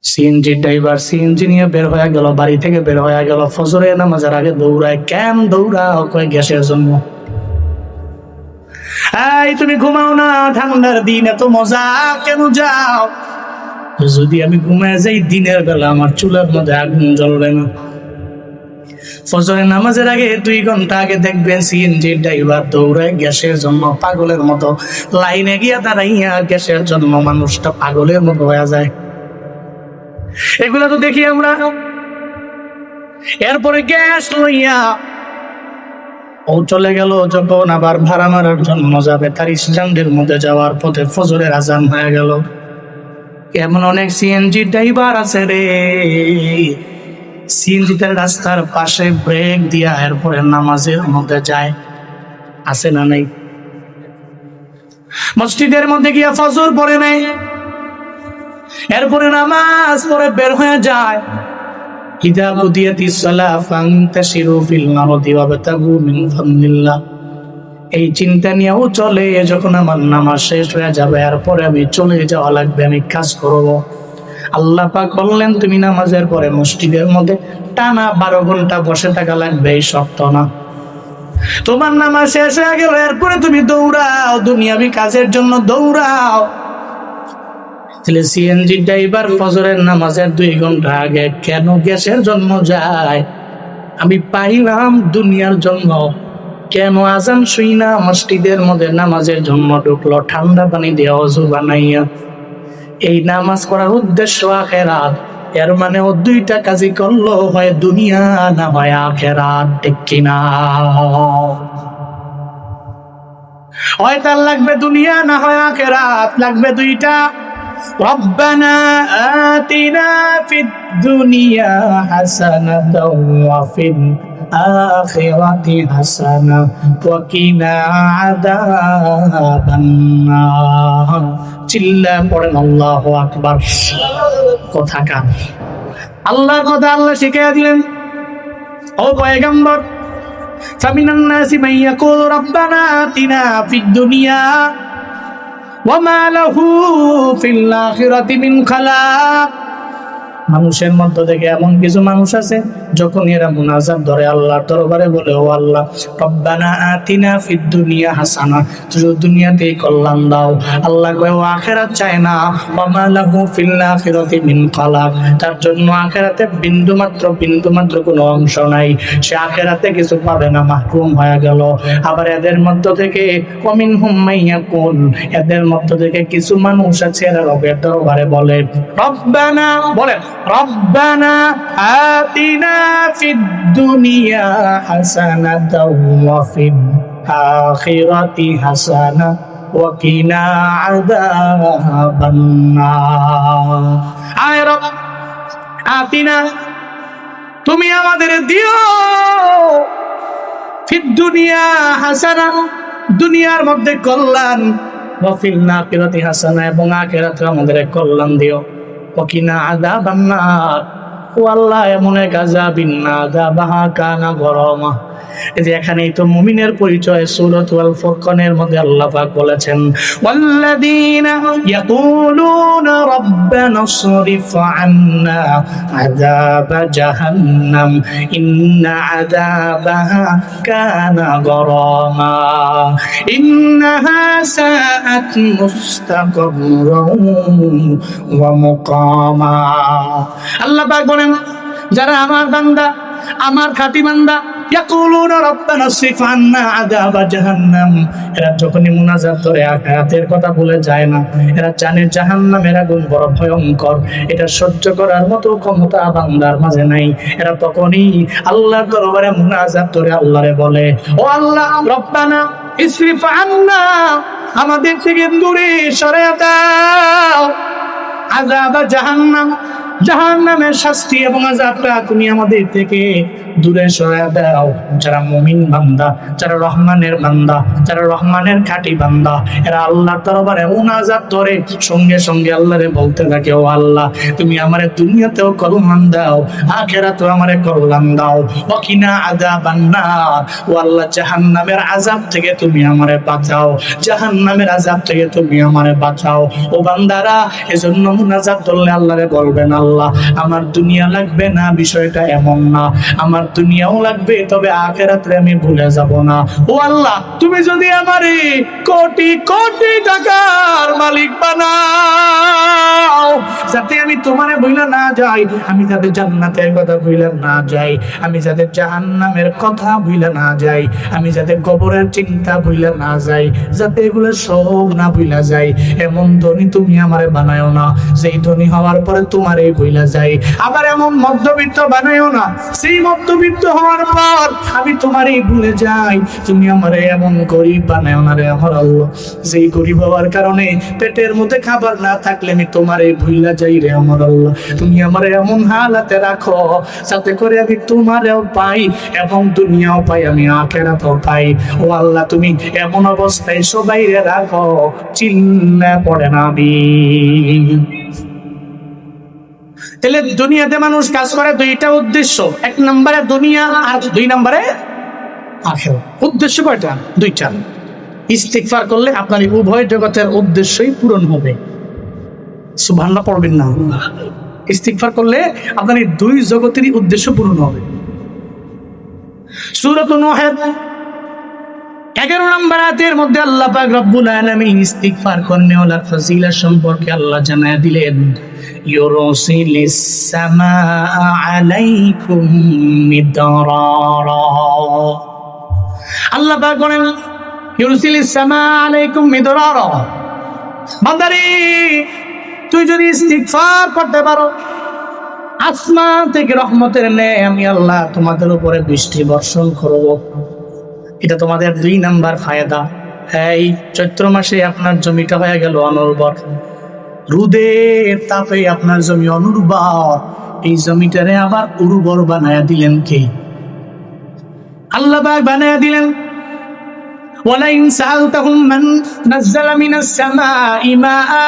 CNG driver CNG নিয়ে বের হয়ে গেল, বাড়ি থেকে বের হয়ে গেল, ফজরের নামাজের আগে দৌড়ায়। কেন দৌড়াও? কয় গ্যাসের জন্য। এই তুমি ঘুমাও না, ঠান্ডার দিন এত মজা, কেন যাও? যদি আমি ঘুমায় যাই দিনের বেলা আমার চুলের মধ্যে আগুন জ্বলবে না। ফজরের নামাজের আগে 2 ঘন্টা আগে দেখবেন সিএনজি ড্রাইভার দৌড়ায় গ্যাসের জন্য, পাগলের মতো লাইনে গিয়া দাঁড়াইয়া গ্যাসের জন্য মানুষটা পাগলের মতো হয়ে যায়। এগুলা তো দেখি আমরা। এরপরে গ্যাস লইয়া ও চলে গেল যখন আবার ভাড়া মারার জন্য যাবে, তার স্ট্যান্ডের মধ্যে যাওয়ার পথে ফজরের আজান হয়ে গেল। এমন অনেক সিএনজি ড্রাইভার আছে রে, সিএনজিতে রাস্তার পাশে ব্রেক দিয়া এরপরে নামাজের মধ্যে যায়। আছে না নাই? মসজিদের মধ্যে গিয়া ফজর পড়ে নাই, এরপরে নামাজ পড়ে বের হয়ে যায়। ইদা কুদিয়াতিস সালাহ ফান্তাশিরু ফিল আরদি ওয়াবতাগু মিন ফাদলিল্লাহ। এই চিন্তা নিয়েও চলে, যখন আমার নামাজ শেষ হয়ে যাবে এরপরে আমি চলে যাওয়া লাগবে, আমি কাজ করব। আল্লাহ পাক বললেন তুমি নামাজের পরে মসজিদের মধ্যে টানা 12 ঘন্টা বসে থাকা লাগবে, এই শর্ত না। তোমার নামাজ শেষ হয়ে গেল এরপরে তুমি দৌড়াও, দুনিয়াবি কাজের জন্য দৌড়াও। তাহলে সিএনজি ড্রাইভার ফজরের নামাজের 2 ঘন্টা আগে কেন গ্যাসের জন্য যায়? আমি পাইলাম দুনিয়ার জন্য। কেন আজান শুই না মসজিদের মধ্যে নামাজের জন্য ঢুকলো, ঠান্ডা পানি দিয়ে ওযু বানাইয়া। এই নামাজ করার উদ্দেশ্য আখিরাত। এর মানে ও 2টা কাজই করলো, হয় দুনিয়া না হয় আখিরাত। ঠিক কিনা? হয় তার লাগবে দুনিয়া না হয় আখিরাত, লাগবে 2টা। ربنا آتنا في الدنيا حسنة وفي الآخرة حسنة وقنا عذاب النار। চিল্লা পড়েন আল্লাহু আকবার। কথা কান, আল্লাহর কথা আল্লাহ শিখিয়ে দিলেন। ও পয়গম্বর, ফামিনান নাসি মান ইয়াকুলু রাব্বানা আতিনা ফিদ দুনিয়া ওয়ামা লাহু ফিল আখিরাতি মিন খালাক। মানুষের মধ্যে থেকে এমন কিছু মানুষ আছে যখন এরা মুনাজাত ধরে আল্লাহর দরবারে বলে, ও আল্লাহ রব্বানা আতিনা ফিদ দুনিয়া হাসানা, তুই দুনিয়াতেই কল্যাণ দাও। আল্লাহ কয় ও আখিরাত চায় না। ওয়ামা লাহু ফিল আখিরাতি মিন খালাক, তার জন্য আখিরাতে বিন্দু মাত্র কোনো অংশ নাই, সে আখিরাতে কিছু পাবে না, মাহরুম হয়ে গেল। আবার এদের মধ্য থেকে ওয়ামিনহুম মাইয়াকুল, এদের মধ্য থেকে কিছু মানুষ আছে এরা রবের দরবারে বলে রব্বানা, বলে রব্বানা আতিনা ফিদ দুনিয়া হাসানাতাও ওয়া ফিল আখিরাতি হাসানা ওয়া কিনা আযাবান নার। আয় রব আতিনা, তুমি আমাদের দিও ফিদ দুনিয়া হাসানা, দুনিয়ার মধ্যে কল্যাণ, ওয়া ফিল আখিরাতি হাসানা, এবং আখিরাতে আমাদের কল্যাণ দিও। ওয়াকিনা আযাবান নার, ও আল্লাহ এমন এক আযাবিন না আযাবাহা কানা গরামা। এই যে এখানেই তো মুমিনের পরিচয়। সূরাতুল ফুরকানের মধ্যে আল্লাহ পাক বলেছেন ওয়াল্লাযীনা ইয়াকুলুনা রাব্বানা সরিফ আন্না আযাবা জাহান্নাম ইন্না আযাবাহা কানা গরামা ইন্নাহা সাআত মুস্তাকররান ওয়া মুকামা। আল্লাহ পাক বলেন যারা আমার বান্দা, আমার খাঁটি বান্দা, ইয়াকুলুনা রাব্বানা সরিফ আন্না আযাবা জাহান্নাম, এরা যখনই মুনাজাত করে আখিরাতের কথা ভুলে যায় না। এরা জানে জাহান্নামের আগুন বড় ভয়ঙ্কর, এটা সহ্য করার মতো ক্ষমতা বান্দার মাঝে নাই। এরা তখনই আল্লাহর দরবারে মুনাজাত করে আল্লাহরে বলে, ও আল্লাহ রব্বানা ইসরিফ আন্না, আমাদের থেকে দূরে সরিয়ে দাও আযাবা জাহান্নাম, জাহান্নামের শাস্তি এবং আযাবটা তুমি আমাদের থেকে দূরে সরিয়ে দাও। যারা মুমিন বান্দা, যারা রহমানের বান্দা, যারা রহমানের খাঁটি বান্দা, এরা আল্লাহর দরবারে মুনাজাত করে সঙ্গে সঙ্গে আল্লাহরে বলতে থাকে, ও আল্লাহ তুমি আমারে দুনিয়াতেও কল্যাণ দাও, আখিরাতেও আমারে কল্যাণ দাও। ওয়াকিনা আযাবান নার, ও আল্লাহ জাহান্নামের আযাব থেকে তুমি আমারে বাঁচাও, জাহান্নামের আযাব থেকে তুমি আমারে বাঁচাও। ও বান্দারা এজন্য মুনাজাত করলে আল্লাহরে বলবেন, আল্লাহ আল্লাহ আমার দুনিয়া লাগবে না, বিষয়টা এমন না, আমার দুনিয়াও লাগবে, তবে আখিরাতে আমি ভুলে যাব না। ও আল্লাহ, তুমি যদি আমারে কোটি কোটি টাকার মালিক বানাও, যাতে আমি তোমারে ভুলে না যাই, আমি যাতে জান্নাতের কথা ভুলে না যাই, আমি যাতে জাহান্নামের কথা ভুলে না যাই, আমি যাতে কবরের চিন্তা ভুলে না যাই, যাতে এগুলো সব না ভুলে যাই, এমন ধনী তুমি আমারে বানায়ো না যেই ধনী হওয়ার পরে তোমারে ভুলে যাই। আবার এমন মধ্যবিত্ত বানায়ো না সেই মধ্যবিত্ত হওয়ার পর আমি তোমারই ভুলে যাই। তুমি আমারে এমন গরিব বানায়ো না রে আমার আল্লাহ, যেই গরিব হওয়ার কারণে পেটের মধ্যে খাবার না থাকলে আমি তোমারে ভুলে যাই রে আমার আল্লাহ। তুমি আমারে এমন হালাতে রাখো যাতে করে আমি তোমারেও পাই এবং দুনিয়াও পাই, আমি আখিরাতও পাই। ও আল্লাহ, তুমি এমন অবস্থায় সবাই রাখো চিল্লা পড়ে না আমি। তাহলে দুনিয়াতে মানুষ কাজ করে দুইটা উদ্দেশ্য, এক নম্বরে দুনিয়া আর দুই নম্বরে আখিরাত। উদ্দেশ্য কয়টা? দুইটা। ইস্তিগফার করলে আপনার উভয় জগতের উদ্দেশ্যই পূরণ হবে। সুবহানাল্লাহ পড়বেন না? ইস্তিগফার করলে আপনার এই দুই জগতেরই উদ্দেশ্য পূরণ হবে। সূরাতুন নূহের 11 নম্বর আয়াতের মধ্যে আল্লাহ পাক রব্বুল আলামিন ইস্তিগফার করনেওয়ালার ফজিলত সম্পর্কে আল্লাহ জানায় দিলেন, ইউরসিলিস সামাআ আলাইকুম মিদরারা। আল্লাহ পাক বলেন ইউরসিলিস সামাআ আলাইকুম মিদরারা, বান্দারে তুই যদি ইস্তিগফার করতে পারো, আসমান থেকে রহমতের ন্যায় আমি আল্লাহ তোমাদের উপরে বৃষ্টি বর্ষণ করব। এটা তোমাদের 2 নাম্বার ফায়দা। এই চৈত্র মাসে আপনার জমিটা হয়ে গেল অনুর্বর, রোদের তাপে আপনার জমি অনুর্বর, এই জমিটারে আবার উর্বর বানায়া দিলেন কে? আল্লাহ পাক বানায়া দিলেন। ওয়ালাইন সাআলতাহুম মান নাযালা মিনাস সামাই মাআ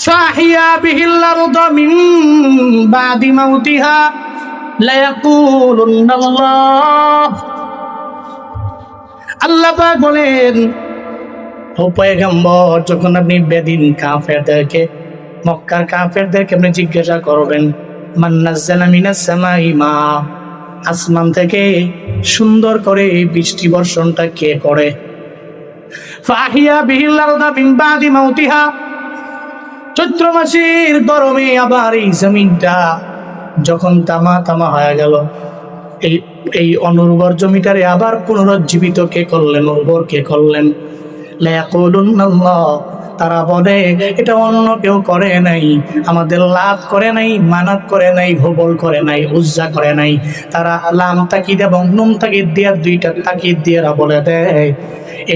ফাহিয়া বিহিল আরদা মিন বাদি মাউতিহা লায়াকুলুন্নাল্লাহ। আল্লাহ পাক বলেন, ও পয়গম্বর, যখন আপনি বেদিন কাফেরদেরকে, মক্কার কাফেরদেরকে আপনি জিজ্ঞাসা করবেন মান নাযালা মিনাস সামাই মা, আসমান থেকে সুন্দর করে এই বৃষ্টি বর্ষণটা কে করে? ফাহিয়া বিহিল আরদা মিন বাদি মাউতিহা, চৈত্র মাসের গরমে আবার এই জমিনটা যখন তামা তামা হয়ে গেল, এই অনুর্বর জমিটারে আবার পুনরুজ্জীবিত কে করলেন? উর্বর কে করলেন? লায়াকুলুন্নাল্লাহ, তারা বলে এটা অন্য কেউ করে নাই, আমাদের লাভ করে নাই, মানাত করে নাই, হবল করে নাই, উজ্জা করে নাই। তারা লাম তাকিদ এবং নুন তাকিদ দিয়ে, দুইটা তাকিদ দিয়ে বলে দেয়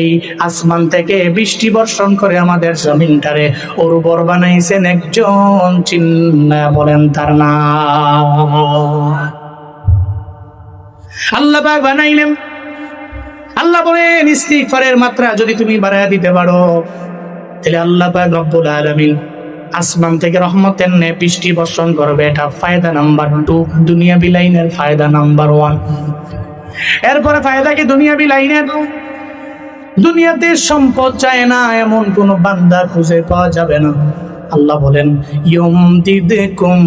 এই আসমান থেকে বৃষ্টি বর্ষণ করে আমাদের জমিনটারে উর্বর বানাইছেন একজন, চিন্না বলেন তার নাম। আল্লাহ পাক বানাইলেন। আল্লাহ বলেন ইস্তিগফারের মাত্রা যদি তুমি বাড়ায় দিতে পারো, তাহলে আল্লাহ পাক রব্বুল আলামিন আসমান থেকে রহমতের ন্যায় বৃষ্টি বর্ষণ করবে। এটা ফায়দা নাম্বার 2, দুনিয়া বিলাইনের ফায়দা নাম্বার 1। এরপরে ফায়দা কি দুনিয়া বিলাইনের? দুনিয়াতে সম্পদ চায় না এমন কোন বান্দা খুঁজে পাওয়া যাবে না। আল্লাহ বলেন ইউমদিদকুম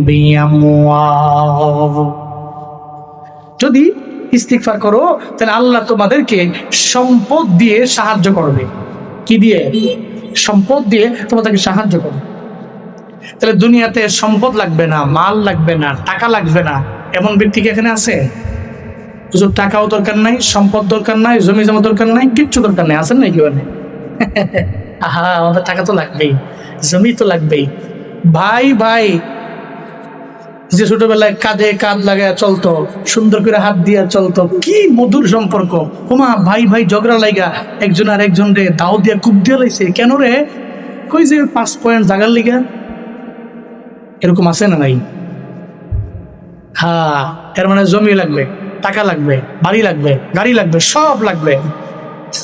বিআমওয়াল, যদি ইস্তিগফার করো তাহলে আল্লাহ তোমাদেরকে সম্পদ দিয়ে সাহায্য করবে। কি দিয়ে? সম্পদ দিয়ে তোমাদেরকে সাহায্য করবে। তাহলে দুনিয়াতে সম্পদ লাগবে না, মাল লাগবে না, টাকা লাগবে না এমন ব্যক্তি কি এখানে আছে? হুজুর টাকাও দরকার নাই, সম্পদ দরকার নাই, জমি জমা দরকার নাই, কিচ্ছু দরকার নাই, আছেন নাকি? মানে আহা, আমাদের টাকা তো লাগবেই, জমি তো লাগবেই। ভাই ভাই যে ছোটবেলায় কাঁধে কাঁধ লাগায় চলতো, সুন্দর করে হাত দিয়ে চলতো, কি মধুর সম্পর্ক। ওমা ভাই ভাই ঝগড়া লাগা একজন আর একজন রে দাও দিয়া কুপ দিয়ে লাইছে, কেন রে? কই যে 5 পয়েন্ট জাগার লিগা। এরকম আছে না নাই? হ্যাঁ, এর মানে জমি লাগবে, টাকা লাগবে, বাড়ি লাগবে, গাড়ি লাগবে, সব লাগবে।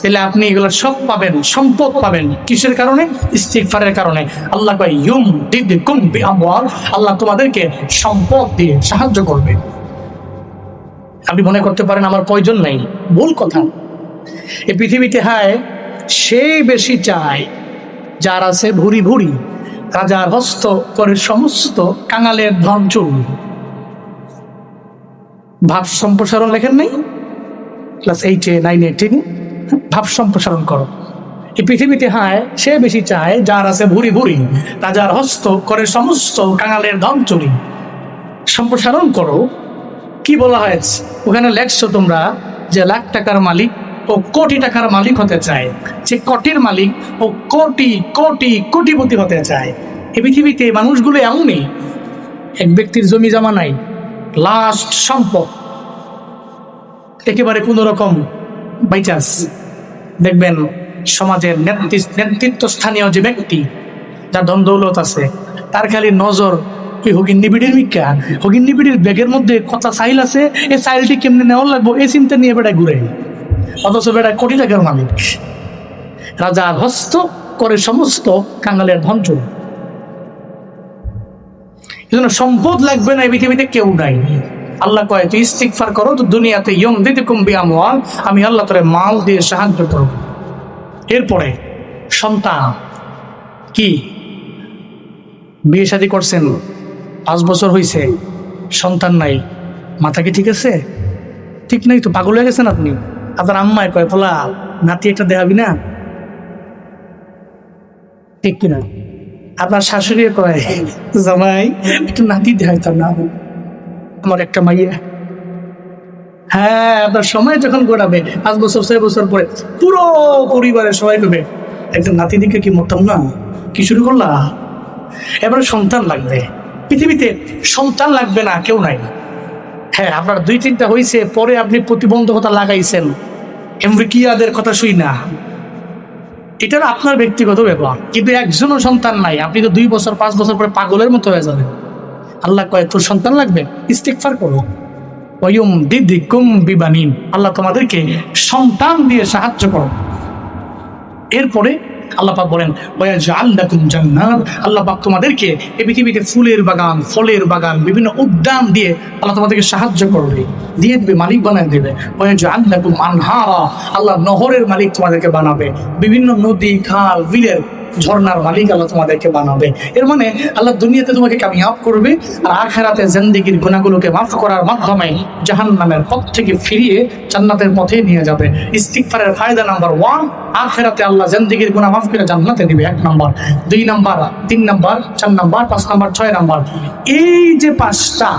তাহলে আপনি এগুলো সব পাবেন, সম্পদ পাবেন কিসের কারণে? ইস্তিগফারের কারণে। আল্লাহ কয় ইউমদিদকুম বিআমওয়াল, আল্লাহ তোমাদেরকে সম্পদ দিয়ে সাহায্য করবে। আপনি মনে করতে পারেন আমার প্রয়োজন নাই, ভুল কথা। এই পৃথিবীতে হায় সেই বেশি চায় যার আছে ভুরি ভুরি, রাজার হস্ত করে সমস্ত কাঙালের ধন চুরি। ভাব সম্প্রসারণ লেখেন নাই ক্লাস 8 9 10, ভাব সম্প্রসারণ করো। এই পৃথিবীতে হায় সে বেশি চায় যার আছে ভুরি ভুরি, রাজার হস্ত করে সমস্ত কাঙালের ধন চুরি। সম্প্রসারণ করো কি বলা হয়েছে ওখানে লেখছো তোমরা যে লাখ টাকার মালিক ও কোটি টাকার মালিক হতে চায়, যে কোটির মালিক ও কোটি কোটি কোটিপতি হতে চায়। এই পৃথিবীতে মানুষগুলো এমনই, এক ব্যক্তির জমি জমা নাই, লাস্ট সম্পদ একেবারে কোন রকম বাইচান্স দেখবেন সমাজের নেতৃত্ব স্থানীয় যে ব্যক্তি যার ধন দৌলত আছে তার খালি নজর ওই হগিন্নিবিড়ির মিকা, হগিন্নিবিড়ির ব্যাগের মধ্যে কত সাইল আছে, এই সাইলটি কেমনে নেওয়া লাগবো এই চিন্তা নিয়ে বেড়ায় ঘুরে, অথচ বেড়ায় কোটি টাকার মালিক। রাজার হস্ত করে সমস্ত কাঙালের ধন চুরি। এজন্য সম্পদ লাগবে না এই পৃথিবীতে কেউ নাই। আল্লাহ কয় তুই ইস্তিগফার করো তো দুনিয়াতে ইয়ুমদিদকুম বিআমওয়াল, আমি আল্লাহ তোরে মাল দিয়ে সাহায্য করব। এরপরে সন্তান কি, বিয়ে শাদী করছেন 5 বছর হয়েছে সন্তান নাই, মাথা কি ঠিক আছে? ঠিক নাই তো, পাগল হয়ে গেছেন আপনি। আপনার আম্মায় কয় পোলা নাতি একটা দেখাবি না, ঠিক কিনা? আপনার শাশুড়ি কয় জামাই একটু নাতি দেখাইতাম না, আমার একটা মাইয়া। হ্যাঁ, আপনার সময় যখন গড়াবে 5 বছর 6 বছর পরে পুরো পরিবারের সবাই করবে একটা নাতি দিকে কি মরতাম না, কি শুরু করলা? এবারে সন্তান লাগবে পৃথিবীতে, সন্তান লাগবে না কেউ নাই। হ্যাঁ, আপনার 2-3টা হয়েছে পরে আপনি প্রতিবন্ধকতা লাগাইছেন আমেরিকাদের কথা শুই না, এটা আপনার ব্যক্তিগত ব্যাপার। কিন্তু একজনও সন্তান নাই, আপনি তো 2 বছর 5 বছর পরে পাগলের মতো হয়ে যাবেন। আল্লাহ কয় তোর সন্তান লাগবে, ইস্তিগফার করো। ওয়ায়ুমদিদকুম বিবানিন, আল্লাহ তোমাদেরকে সন্তান দিয়ে সাহায্য করো। এরপরে আল্লাহ পাক বলেন ওয়াজআল লাকুম জান্নাত, আল্লাহ পাক তোমাদেরকে এই পৃথিবীতে ফুলের বাগান, ফলের বাগান, বিভিন্ন উদ্যান দিয়ে আল্লাহ তোমাদেরকে সাহায্য করবে, দিয়ে দেবে, মালিক বানায় দেবে। ওয়াজআল লাকুম আনহারা, আল্লাহ নহরের মালিক তোমাদেরকে বানাবে, বিভিন্ন নদী, খাল, বিলের, ঝর্ণার মালিক আল্লাহ তোমাদেরকে বানাবে। এর মানে আল্লাহ দুনিয়াতে তোমাকে কামিয়াব করবে, আর আখিরাতে জিন্দেগির গুনাহগুলোকে মাফ করার মাধ্যমে জাহান্নামের পথ থেকে ফিরিয়ে জান্নাতের পথে নিয়ে যাবে। ইস্তিগফারের ফায়দা নাম্বার 1, আখিরাতে আল্লাহ জিন্দেগির গুনাহ মাফ করে জান্নাতে দিবে, 1 number. 2 number, 3 number, 4 number, 5 number, 6 number, এই যে 5টা,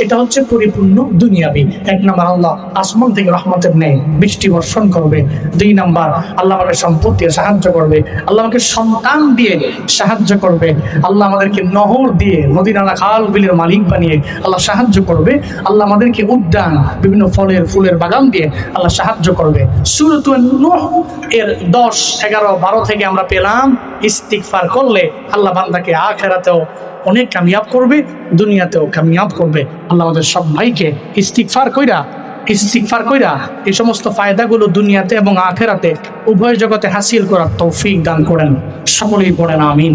এটা হচ্ছে পরিপূর্ণ দুনিয়াবি। 1 নাম্বার, আল্লাহ আসমান থেকে রহমতের ন্যায় বৃষ্টি বর্ষণ করবে। 2 নাম্বার, আল্লাহ আমাকে সম্পদ দিয়ে সাহায্য করবে, আল্লাহ আমাকে সন্তান দিয়ে সাহায্য করবে, আল্লাহ আমাদেরকে নহর দিয়ে, নদী নালা, খাল বিলের মালিক বানিয়ে আল্লাহ সাহায্য করবে, আল্লাহ আমাদেরকে উদ্যান, বিভিন্ন ফলের ফুলের বাগান দিয়ে আল্লাহ সাহায্য করবে। সূরাতুন নূহ এর 10, 11, 12 থেকে আমরা পেলাম ইস্তিগফার করলে আল্লাহ বান্দাকে আখিরাতেও অনেক কামিয়াব করবে, দুনিয়াতেও কামিয়াব করবে। আল্লাহ আমাদের সব ভাইকে ইস্তিগফার কইরা এই সমস্ত ফায়দাগুলো দুনিয়াতে এবং আখিরাতে উভয় জগতে হাসিল করার তৌফিক দান করেন। সকলেই পড়েন আমিন,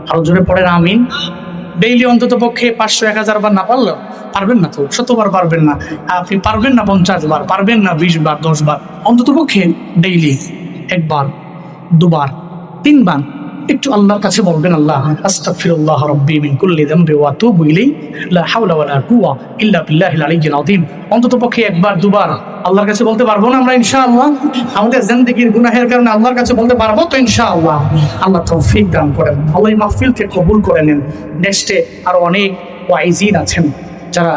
আরো জোরে পড়েন আমিন। ডেইলি অন্তত পক্ষে 500-1000 বার না পারলেও, পারবেন না তো 100 বার পারবেন না, আপনি পারবেন না 50 বার, পারবেন না 20 বার, 10 বার, অন্তত পক্ষে ডেইলি 1 বার, 2 বার, 3 বার একটু আল্লাহর কাছে বলবেন আল্লাহ আস্তাগফিরুল্লাহ রাব্বি মিন কুল্লি যামবি ওয়া আতুবু ইলাইহি লা হাওলা ওয়ালা কুওয়া ইল্লা বিল্লাহিল আলিয়্যিল আযীম। অন্তত পক্ষে 1 বার 2 বার আল্লাহর কাছে বলতে পারবো না আমরা ইনশাআল্লাহ? আমাদের জিন্দেগির গুনাহের কারণে আল্লাহর কাছে বলতে পারবো তো ইনশাআল্লাহ? আল্লাহ তৌফিক দান করেন, আল্লাহ এই মাহফিলকে কবুল করে নেন। নেক্সটে আরো অনেক ওয়াইজিন আছেন যারা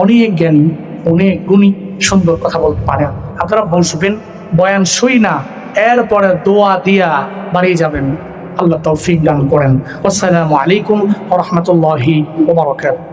অনেক জ্ঞানী, অনেক গুণী, সুন্দর কথা বলতে পারেন। আপনারা বসবেন, বয়ান শুই না, এরপরে দোয়া দিয়া বাড়ি যাবেন। আল্লাহ তৌফিক দান করেন। আসসালামু আলাইকুম ওয়া রাহমাতুল্লাহি ওয়া বারাকাতুহু।